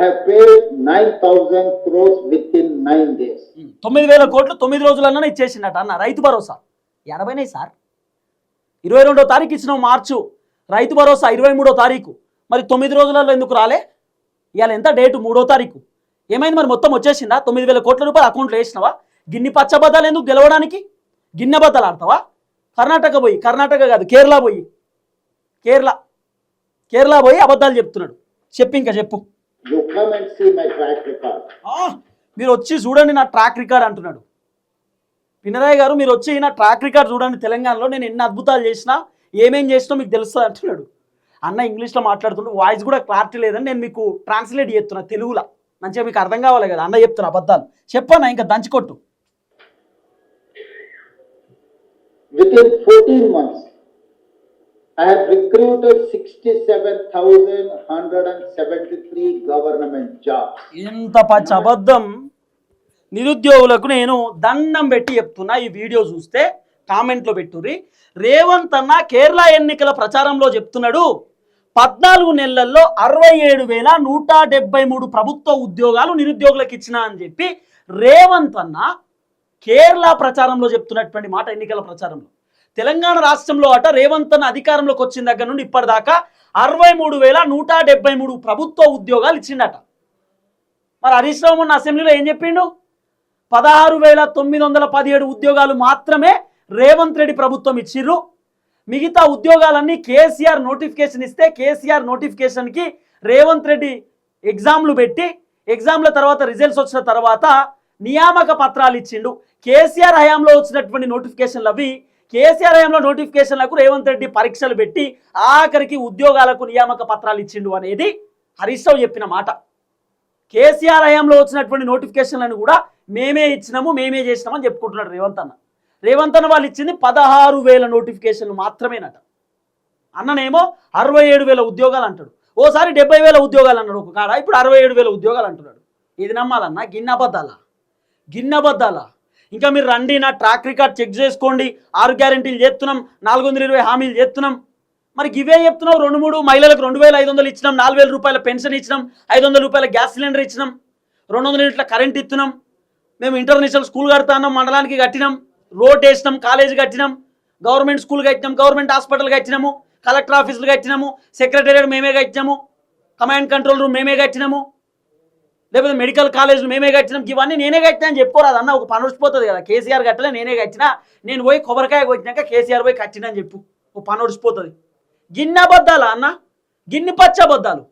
I have paid 9,000 crores within 9 days. 9,000 కోట్లు 9 రోజులన్నా ఇచ్చేసిందట అన్న Rythu Bharosa. 80 sir. 22వ తారీఖు ఇచ్చిన మార్చు, రైతు భరోసా 23వ తారీఖు. మరి 9 రోజులలో ఎందుకు రాలే? ఇవాళ ఎంత డేటు? 3వ తారీఖు. ఏమైంది మరి? మొత్తం వచ్చేసిందా? 9,000 కోట్ల రూపాయలు అకౌంట్లో వేసినావా? గిన్ని పచ్చబద్దాలు ఎందుకు గెలవడానికి? గిన్నెబద్దాలు ఆడతావా? కర్ణాటక పోయి, కర్ణాటక కాదు కేరళ పోయి, కేరళ పోయి అబద్ధాలు చెప్తున్నాడు. చెప్పు, ఇంకా చెప్పు. You come and see my track record. మీరు వచ్చి చూడండి నా ట్రాక్ రికార్డ్ అంటున్నాడు పినరాయి గారు. మీరు వచ్చి నా ట్రాక్ రికార్డ్ చూడండి, తెలంగాణలో నేను ఎన్ని అద్భుతాలు చేసినా, ఏమేం చేసినా మీకు తెలుస్తుంది అంటున్నాడు. అన్న ఇంగ్లీష్లో మాట్లాడుతుంటే వాయిస్ కూడా క్లారిటీ లేదని నేను మీకు ట్రాన్స్లేట్ చేస్తున్నా తెలుగులో, మంచిగా మీకు అర్థం కావాలి కదా. అన్న చెప్తున్నా అబద్ధాలు చెప్పన్నా, ఇంకా దంచుకొట్టు. Within 14 months, I have recruited 67,173 government jobs. ఎంత పచ్చి అబద్ధం. నిరుద్యోగులకు నేను దండం పెట్టి చెప్తున్నా, ఈ వీడియో చూస్తే కామెంట్లో పెట్టుర్రి. రేవంత్ అన్న కేరళ ఎన్నికల ప్రచారంలో చెప్తున్నాడు 14 నెలల్లో 67,173 ప్రభుత్వ ఉద్యోగాలు నిరుద్యోగులకు ఇచ్చిన అని చెప్పి రేవంత్ అన్న కేరళ ప్రచారంలో చెప్తున్నటువంటి మాట. ఎన్నికల ప్రచారంలో తెలంగాణ రాష్ట్రంలో అట రేవంత్ అన్న అధికారంలోకి వచ్చిన దగ్గర నుండి ఇప్పటిదాకా 63,173 ప్రభుత్వ ఉద్యోగాలు ఇచ్చిండట. మరి హరీష్ రావు మొన్న అసెంబ్లీలో ఏం చెప్పిండు? 16,917 ఉద్యోగాలు మాత్రమే రేవంత్ రెడ్డి ప్రభుత్వం ఇచ్చిర్రు. మిగతా ఉద్యోగాలన్నీ కేసీఆర్ నోటిఫికేషన్ ఇస్తే కేసీఆర్ నోటిఫికేషన్కి రేవంత్ రెడ్డి ఎగ్జామ్లు పెట్టి ఎగ్జామ్ల తర్వాత రిజల్ట్స్ వచ్చిన తర్వాత నియామక పత్రాలు ఇచ్చిండు. కేసీఆర్ హయాంలో వచ్చినటువంటి నోటిఫికేషన్లు అవి. కేసీఆర్ హయాంలో నోటిఫికేషన్లకు రేవంత్ రెడ్డి పరీక్షలు పెట్టి ఆఖరికి ఉద్యోగాలకు నియామక పత్రాలు ఇచ్చిండు అనేది హరీష్ రావు చెప్పిన మాట. కేసీఆర్ హయాంలో వచ్చినటువంటి నోటిఫికేషన్లను కూడా మేమే ఇచ్చినాము, మేమే చేసినామని చెప్పుకుంటున్నాడు రేవంత్ అన్న. రేవంత్ అన్న వాళ్ళు ఇచ్చింది 16,000 నోటిఫికేషన్లు మాత్రమేనట. అన్ననేమో 67,000 ఉద్యోగాలు అంటాడు, ఓసారి 70,000 ఉద్యోగాలు అన్నాడు ఒక కాడ, ఇప్పుడు 67,000 ఉద్యోగాలు అంటున్నాడు. ఇది నమ్మాలన్నా? గిన్నబద్దాలా? ఇంకా మీరు రండి, నా ట్రాక్ రికార్డ్ చెక్ చేసుకోండి. 6 గ్యారెంటీలు చేస్తున్నాం, 420 హామీలు చేస్తున్నాం. మరి ఇవే చెప్తున్నావు. 2-3 మహిళలకు 2,500 ఇచ్చినాం, 4,000 రూపాయల పెన్షన్ ఇచ్చినాం, 500 రూపాయల గ్యాస్ సిలిండర్ ఇచ్చినాం, 200 యూనిట్ల కరెంట్ ఇస్తున్నాం, మేము ఇంటర్నేషనల్ స్కూల్ కడతాన్నాం, మండలానికి కట్టినాం, రోడ్ వేసినాం, కాలేజీ కట్టినాం, గవర్నమెంట్ స్కూల్ కట్టినాం, గవర్నమెంట్ హాస్పిటల్ కట్టినాము, కలెక్టర్ ఆఫీసులు కట్టినాము, సెక్రటేరియట్ మేమే కట్టినాము, కమాండ్ కంట్రోల్ రూమ్ మేమే కట్టినాము, లేకపోతే మెడికల్ కాలేజ్లు మేమే కట్టినాం. ఇవన్నీ నేనే కట్టినా అని చెప్పుకోరాదు అన్న. ఒక పని వచ్చిపోతుంది కదా, కేసీఆర్ కట్టలే నేనే కట్టినా, నేను పోయి కొబ్బరికాయ కొట్టినాక కేసీఆర్ పోయి కట్టినా అని చెప్పు, ఒక పని వచ్చిపోతుంది. గిన్నెబద్దాలా అన్న? గిన్ని పచ్చబద్దాలు.